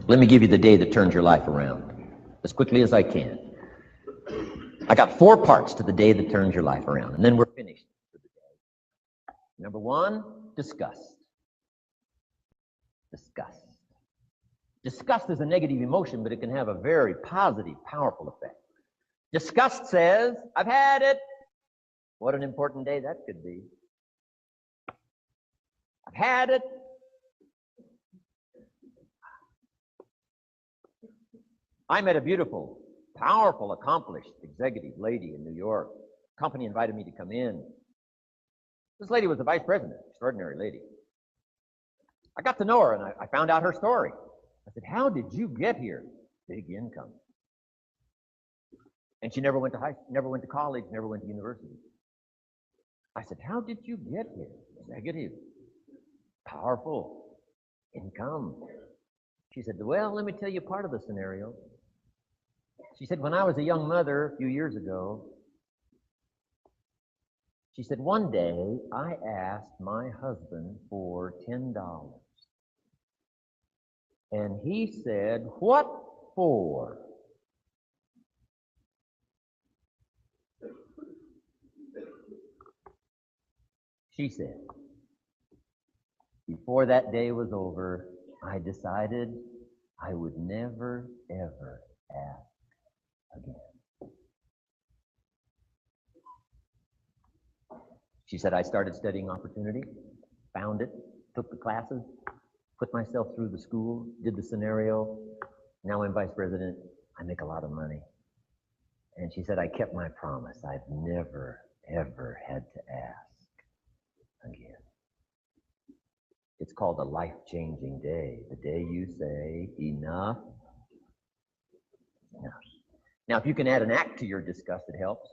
Let me give you the day that turns your life around as quickly as I can. I got 4 parts to the day that turns your life around, and then we're finished for the day. Number 1, disgust. Disgust. Disgust is a negative emotion, but it can have a very positive, powerful effect. Disgust says, I've had it. What an important day that could be. I've had it. I met a beautiful, powerful, accomplished executive lady in New York. The company invited me to come in. This lady was the vice president, extraordinary lady. I got to know her, and I found out her story. I said, how did you get here? Big income. And she never went to college, never went to university. I said, how did you get here? Executive, powerful, income. She said, well, let me tell you part of the scenario. She said, when I was a young mother a few years ago, she said, one day I asked my husband for $10. And he said, what for? She said, before that day was over, I decided I would never, ever ask again. She said, I started studying opportunity, found it, took the classes, put myself through the school, did the scenario. Now I'm vice president. I make a lot of money. And she said, I kept my promise. I've never, ever had to ask again. It's called a life-changing day. The day you say, enough. Enough. Now, if you can add an act to your disgust, it helps.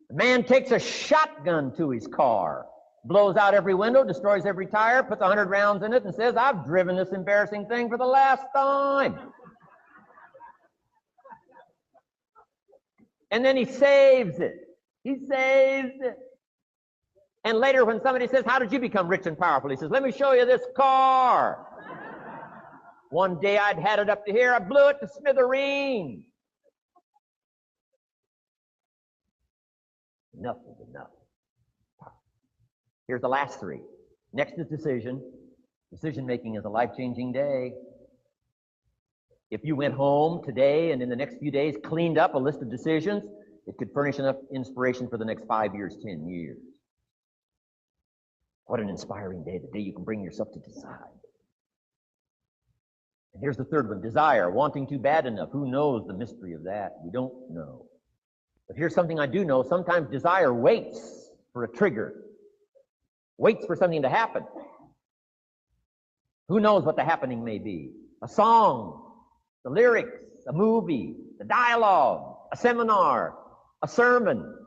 The man takes a shotgun to his car, blows out every window, destroys every tire, puts 100 rounds in it, and says, I've driven this embarrassing thing for the last time. And then he saves it. He saves it. And later when somebody says, how did you become rich and powerful? He says, let me show you this car. One day I'd had it up to here. I blew it to smithereens. Enough is enough. Here's the last 3. Next is decision. Decision making is a life-changing day. If you went home today and in the next few days cleaned up a list of decisions, it could furnish enough inspiration for the next 5 years, 10 years. What an inspiring day, the day you can bring yourself to decide. And here's the 3rd one, desire, wanting too bad enough. Who knows the mystery of that? We don't know. But here's something I do know. Sometimes desire waits for a trigger, waits for something to happen. Who knows what the happening may be? A song, the lyrics, a movie, the dialogue, a seminar, a sermon,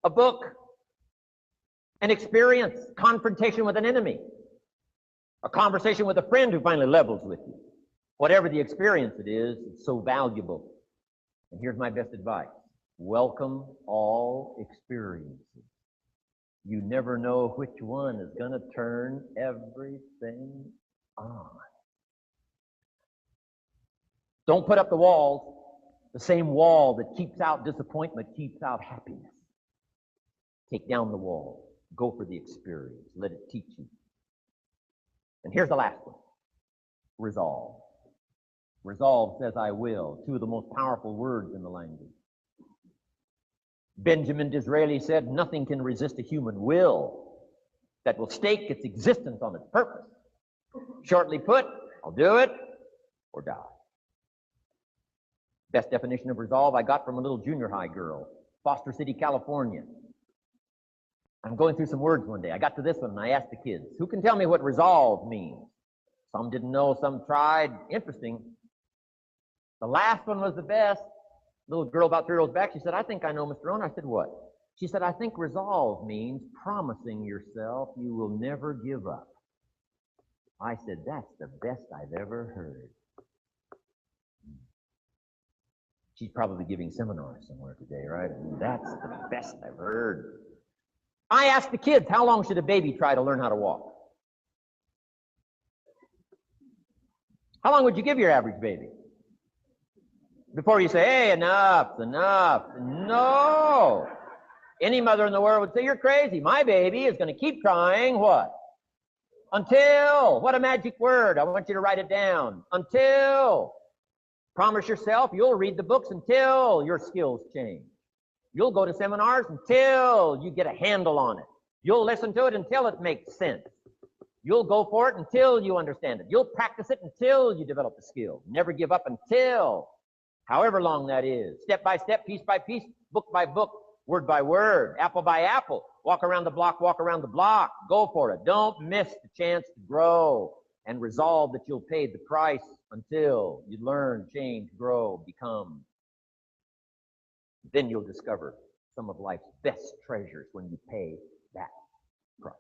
a book, an experience, confrontation with an enemy, a conversation with a friend who finally levels with you. Whatever the experience it is, it's so valuable. And here's my best advice. Welcome all experiences. You never know which one is going to turn everything on. Don't put up the walls. The same wall that keeps out disappointment keeps out happiness. Take down the wall. Go for the experience. Let it teach you. And here's the last one. Resolve. Resolve says I will. 2 of the most powerful words in the language. Benjamin Disraeli said, nothing can resist a human will that will stake its existence on its purpose. Shortly put, I'll do it or die. Best definition of resolve I got from a little junior high girl, Foster City, California. I'm going through some words one day. I got to this one and I asked the kids, who can tell me what resolve means? Some didn't know, some tried. Interesting. The last one was the best. Little girl about 3 rows back, she said, I think I know, Mr. Rohn. I said, what? She said, I think resolve means promising yourself you will never give up. I said, that's the best I've ever heard. She's probably giving seminars somewhere today, right? That's the best I've heard. I asked the kids, how long should a baby try to learn how to walk? How long would you give your average baby? Before you say, hey, enough, enough. No. Any mother in the world would say, you're crazy. My baby is going to keep crying, what? Until. What a magic word. I want you to write it down. Until. Promise yourself you'll read the books until your skills change. You'll go to seminars until you get a handle on it. You'll listen to it until it makes sense. You'll go for it until you understand it. You'll practice it until you develop the skill. Never give up until, however long that is. Step by step, piece by piece, book by book, word by word, apple by apple. Walk around the block, walk around the block. Go for it. Don't miss the chance to grow, and resolve that you'll pay the price until you learn, change, grow, become. Then you'll discover some of life's best treasures when you pay that price.